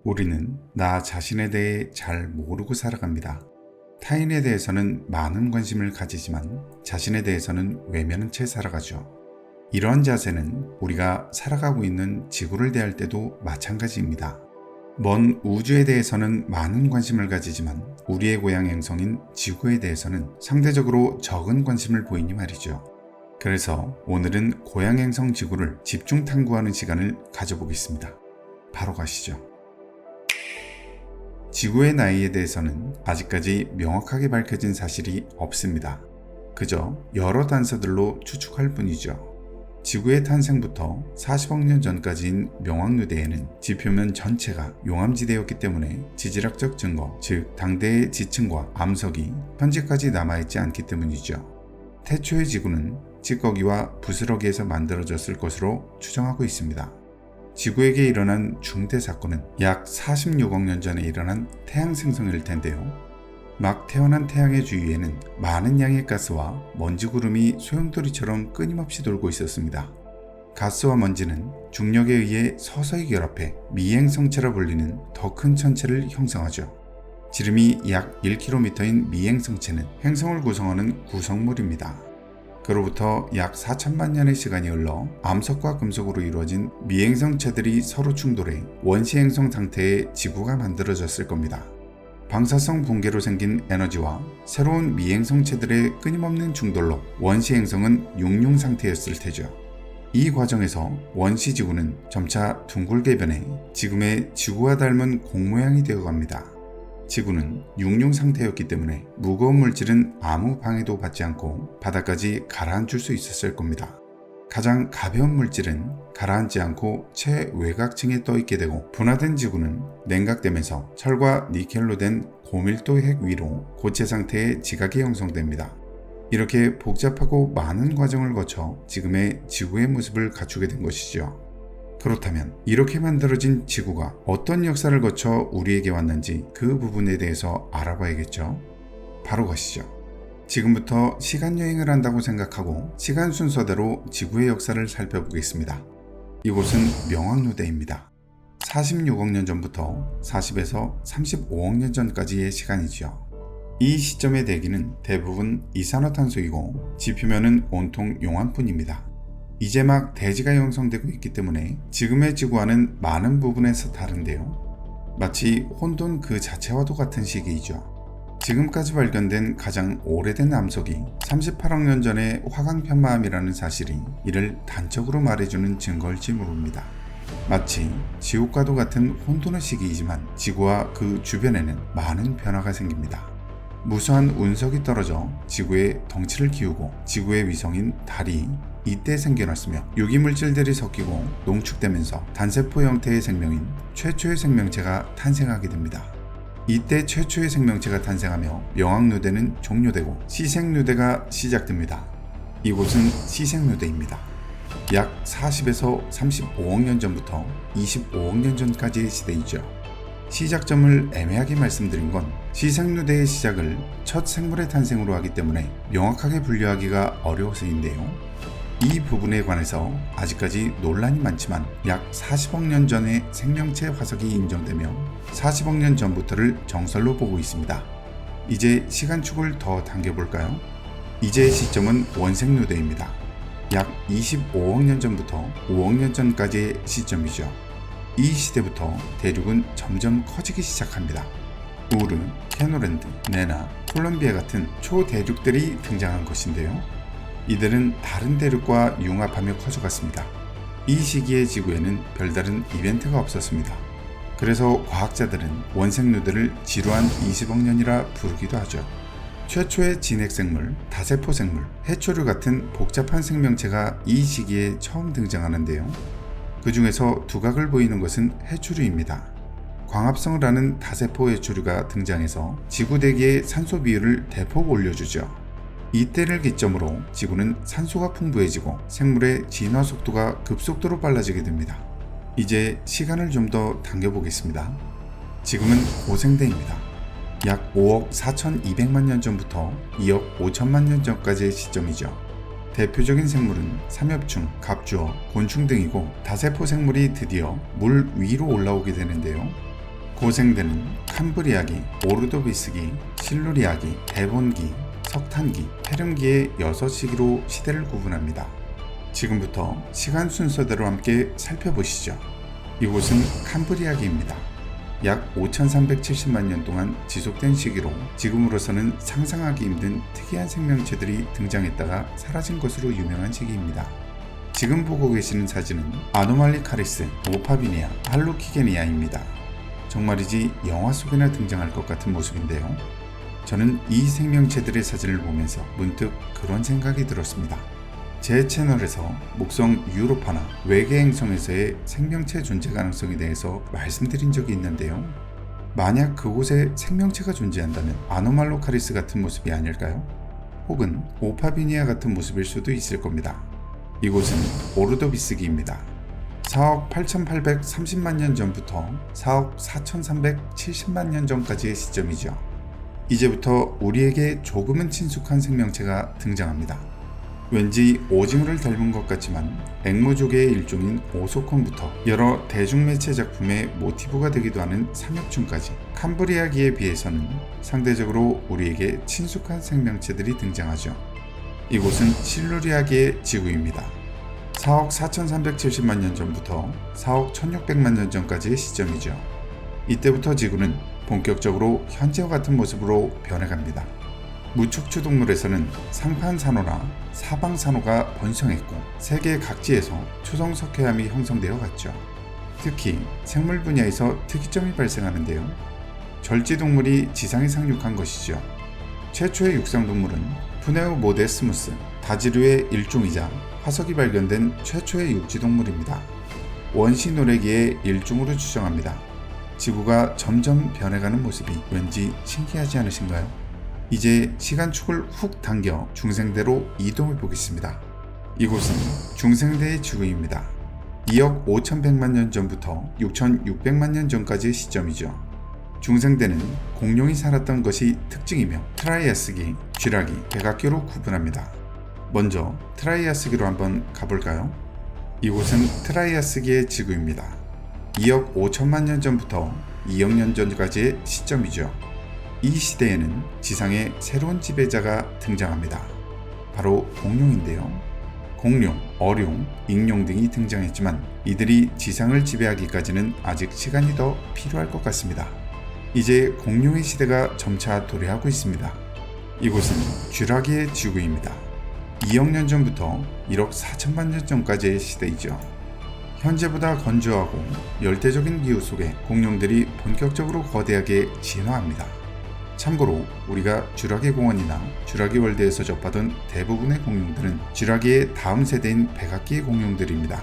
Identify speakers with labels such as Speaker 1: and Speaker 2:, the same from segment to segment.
Speaker 1: 우리는 나 자신에 대해 잘 모르고 살아갑니다. 타인에 대해서는 많은 관심을 가지지만 자신에 대해서는 외면한 채 살아가죠. 이런 자세는 우리가 살아가고 있는 지구를 대할 때도 마찬가지입니다. 먼 우주에 대해서는 많은 관심을 가지지만 우리의 고향 행성인 지구에 대해서는 상대적으로 적은 관심을 보이니 말이죠. 그래서 오늘은 고향 행성 지구를 집중 탐구하는 시간을 가져보겠습니다. 바로 가시죠. 지구의 나이에 대해서는 아직까지 명확하게 밝혀진 사실이 없습니다. 그저 여러 단서들로 추측할 뿐이죠. 지구의 탄생부터 40억 년 전까지인 명왕누대에는 지표면 전체가 용암지대였기 때문에 지질학적 증거, 즉 당대의 지층과 암석이 현재까지 남아있지 않기 때문이죠. 태초의 지구는 찌꺼기와 부스러기에서 만들어졌을 것으로 추정하고 있습니다. 지구에게 일어난 중대 사건은 약 46억 년 전에 일어난 태양 생성일 텐데요. 막 태어난 태양의 주위에는 많은 양의 가스와 먼지 구름이 소용돌이처럼 끊임없이 돌고 있었습니다. 가스와 먼지는 중력에 의해 서서히 결합해 미행성체라 불리는 더 큰 천체를 형성하죠. 지름이 약 1km인 미행성체는 행성을 구성하는 구성물입니다. 그로부터 약 4천만 년의 시간이 흘러 암석과 금속으로 이루어진 미행성체들이 서로 충돌해 원시행성 상태의 지구가 만들어졌을 겁니다. 방사성 붕괴로 생긴 에너지와 새로운 미행성체들의 끊임없는 충돌로 원시행성은 육룡 상태였을 테죠. 이 과정에서 원시지구는 점차 둥글게 변해 지금의 지구와 닮은 공 모양이 되어갑니다. 지구는 육룡 상태였기 때문에 무거운 물질은 아무 방해도 받지 않고 바닥까지 가라앉을 수 있었을 겁니다. 가장 가벼운 물질은 가라앉지 않고 최외곽층에 떠있게 되고 분화된 지구는 냉각되면서 철과 니켈로 된 고밀도 핵 위로 고체 상태의 지각이 형성됩니다. 이렇게 복잡하고 많은 과정을 거쳐 지금의 지구의 모습을 갖추게 된 것이죠. 그렇다면 이렇게 만들어진 지구가 어떤 역사를 거쳐 우리에게 왔는지 그 부분에 대해서 알아봐야겠죠. 바로 가시죠. 지금부터 시간여행을 한다고 생각하고 시간 순서대로 지구의 역사를 살펴보겠습니다. 이곳은 명왕누대입니다. 46억 년 전부터 40에서 35억 년 전까지의 시간이지요. 이 시점의 대기는 대부분 이산화탄소이고 지표면은 온통 용암뿐입니다. 이제 막 대지가 형성되고 있기 때문에 지금의 지구와는 많은 부분에서 다른데요. 마치 혼돈 그 자체와도 같은 시기이죠. 지금까지 발견된 가장 오래된 암석이 38억 년 전의 화강편마암이라는 사실이 이를 단적으로 말해주는 증거일지 모릅니다. 마치 지옥과도 같은 혼돈의 시기이지만 지구와 그 주변에는 많은 변화가 생깁니다. 무수한 운석이 떨어져 지구의 덩치를 키우고 지구의 위성인 달이 이때 생겨났으며 유기물질들이 섞이고 농축되면서 단세포 형태의 생명인 최초의 생명체가 탄생하게 됩니다. 이때 최초의 생명체가 탄생하며 명왕누대는 종료되고 시생누대가 시작됩니다. 이곳은 시생누대입니다. 약 40에서 35억 년 전부터 25억 년 전까지의 시대이죠. 시작점을 애매하게 말씀드린 건 시생누대의 시작을 첫 생물의 탄생으로 하기 때문에 명확하게 분류하기가 어려워서인데요. 이 부분에 관해서 아직까지 논란이 많지만 약 40억 년 전의 생명체 화석이 인정되며 40억 년 전부터를 정설로 보고 있습니다. 이제 시간축을 더 당겨볼까요? 이제의 시점은 원생누대입니다. 약 25억 년 전부터 5억 년 전까지의 시점이죠. 이 시대부터 대륙은 점점 커지기 시작합니다. 우르, 캐노랜드, 네나, 콜롬비아 같은 초대륙들이 등장한 것인데요. 이들은 다른 대륙과 융합하며 커져갔습니다. 이 시기의 지구에는 별다른 이벤트가 없었습니다. 그래서 과학자들은 원생누대를 지루한 20억 년이라 부르기도 하죠. 최초의 진핵생물, 다세포생물, 해초류 같은 복잡한 생명체가 이 시기에 처음 등장하는데요. 그 중에서 두각을 보이는 것은 해초류입니다. 광합성을 하는 다세포 해초류가 등장해서 지구 대기의 산소 비율을 대폭 올려주죠. 이때를 기점으로 지구는 산소가 풍부해지고 생물의 진화 속도가 급속도로 빨라지게 됩니다. 이제 시간을 좀 더 당겨보겠습니다. 지금은 고생대입니다. 약 5억 4,200만 년 전부터 2억 5천만 년 전까지의 시점이죠. 대표적인 생물은 삼엽충, 갑주어, 곤충 등이고 다세포 생물이 드디어 물 위로 올라오게 되는데요. 고생대는 캄브리아기, 오르도비스기, 실루리아기, 데본기, 석탄기, 페름기의 6시기로 시대를 구분합니다. 지금부터 시간 순서대로 함께 살펴보시죠. 이곳은 캄브리아기입니다. 약 5370만 년 동안 지속된 시기로 지금으로서는 상상하기 힘든 특이한 생명체들이 등장했다가 사라진 것으로 유명한 시기입니다. 지금 보고 계시는 사진은 아노말리카리스, 오파비니아, 할로키게니아입니다. 정말이지 영화 속에나 등장할 것 같은 모습인데요. 저는 이 생명체들의 사진을 보면서 문득 그런 생각이 들었습니다. 제 채널에서 목성 유로파나 외계 행성에서의 생명체 존재 가능성에 대해서 말씀드린 적이 있는데요. 만약 그곳에 생명체가 존재한다면 아노말로카리스 같은 모습이 아닐까요? 혹은 오파비니아 같은 모습일 수도 있을 겁니다. 이곳은 오르도비스기입니다. 4억 8830만 년 전부터 4억 4370만 년 전까지의 시점이죠. 이제부터 우리에게 조금은 친숙한 생명체가 등장합니다. 왠지 오징어를 닮은 것 같지만 앵무조개의 일종인 오소콘부터 여러 대중매체 작품의 모티브가 되기도 하는 삼엽충까지 캄브리아기에 비해서는 상대적으로 우리에게 친숙한 생명체들이 등장하죠. 이곳은 실루리아기의 지구입니다. 4억 4370만 년 전부터 4억 1600만 년 전까지의 시점이죠. 이때부터 지구는 본격적으로 현재와 같은 모습으로 변해갑니다. 무척추 동물에서는 상판산호나 사방산호가 번성했고 세계 각지에서 초성석회암이 형성되어 갔죠. 특히 생물 분야에서 특이점이 발생하는데요. 절지동물이 지상에 상륙한 것이죠. 최초의 육상동물은 푸네오모데스무스, 다지류의 일종이자 화석이 발견된 최초의 육지동물입니다. 원시노래기의 일종으로 추정합니다. 지구가 점점 변해가는 모습이 왠지 신기하지 않으신가요? 이제 시간축을 훅 당겨 중생대로 이동해 보겠습니다. 이곳은 중생대의 지구입니다. 2억 5100만 년 전부터 6600만 년 전까지의 시점이죠. 중생대는 공룡이 살았던 것이 특징이며 트라이아스기, 쥐라기, 백악기로 구분합니다. 먼저 트라이아스기로 한번 가볼까요? 이곳은 트라이아스기의 지구입니다. 2억 5천만 년 전부터 2억 년 전까지의 시점이죠. 이 시대에는 지상에 새로운 지배자가 등장합니다. 바로 공룡인데요. 공룡, 어룡, 익룡 등이 등장했지만 이들이 지상을 지배하기까지는 아직 시간이 더 필요할 것 같습니다. 이제 공룡의 시대가 점차 도래하고 있습니다. 이곳은 쥐라기의 지구입니다. 2억 년 전부터 1억 4천만 년 전까지의 시대이죠. 현재보다 건조하고 열대적인 기후 속에 공룡들이 본격적으로 거대하게 진화합니다. 참고로 우리가 쥐라기 공원이나 쥐라기 월드에서 접하던 대부분의 공룡들은 쥐라기의 다음 세대인 백악기의 공룡들입니다.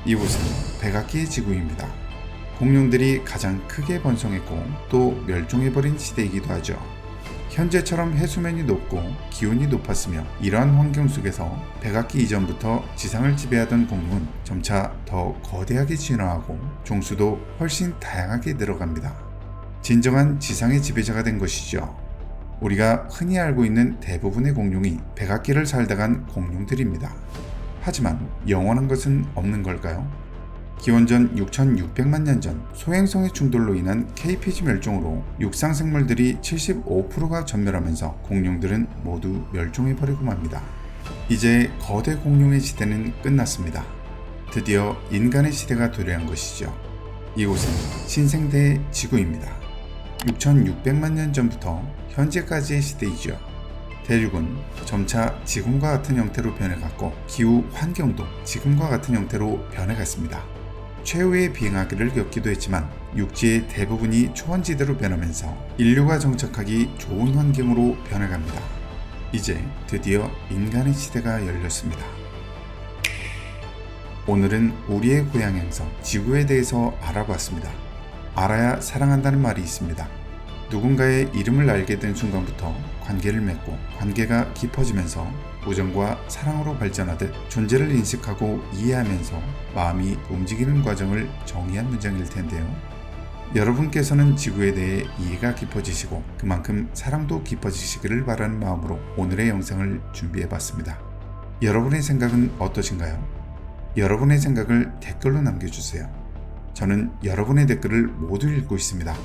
Speaker 1: 이곳은 백악기의 지구입니다. 공룡들이 가장 크게 번성했고 또 멸종해버린 시대이기도 하죠. 현재처럼 해수면이 높고 기온이 높았으며 이러한 환경 속에서 백악기 이전부터 지상을 지배하던 공룡은 점차 더 거대하게 진화하고 종수도 훨씬 다양하게 늘어갑니다. 진정한 지상의 지배자가 된 것이죠. 우리가 흔히 알고 있는 대부분의 공룡이 백악기를 살다 간 공룡들입니다. 하지만 영원한 것은 없는 걸까요? 기원전 6600만 년 전 소행성의 충돌로 인한 KPG 멸종으로 육상 생물들이 75%가 전멸하면서 공룡들은 모두 멸종해버리고 맙니다. 이제 거대 공룡의 시대는 끝났습니다. 드디어 인간의 시대가 도래한 것이죠. 이곳은 신생대의 지구입니다. 6600만 년 전부터 현재까지의 시대이죠. 대륙은 점차 지금과 같은 형태로 변해갔고 기후 환경도 지금과 같은 형태로 변해갔습니다. 최후의 비행하기를 겪기도 했지만 육지의 대부분이 초원지대로 변하면서 인류가 정착하기 좋은 환경으로 변해갑니다. 이제 드디어 인간의 시대가 열렸습니다. 오늘은 우리의 고향 행성 지구에 대해서 알아봤습니다. 알아야 사랑한다는 말이 있습니다. 누군가의 이름을 알게 된 순간부터 관계를 맺고 관계가 깊어지면서 우정과 사랑으로 발전하듯 존재를 인식하고 이해하면서 마음이 움직이는 과정을 정의한 문장일 텐데요. 여러분께서는 지구에 대해 이해가 깊어지시고 그만큼 사랑도 깊어지시기를 바라는 마음으로 오늘의 영상을 준비해봤습니다. 여러분의 생각은 어떠신가요? 여러분의 생각을 댓글로 남겨주세요. 저는 여러분의 댓글을 모두 읽고 있습니다.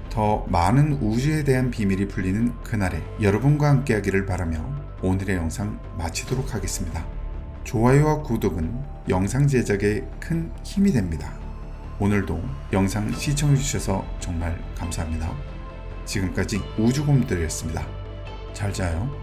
Speaker 1: 더 많은 우주에 대한 비밀이 풀리는 그날에 여러분과 함께하기를 바라며 오늘의 영상 마치도록 하겠습니다. 좋아요와 구독은 영상 제작에 큰 힘이 됩니다. 오늘도 영상 시청해주셔서 정말 감사합니다. 지금까지 우주곰들이었습니다. 잘 자요.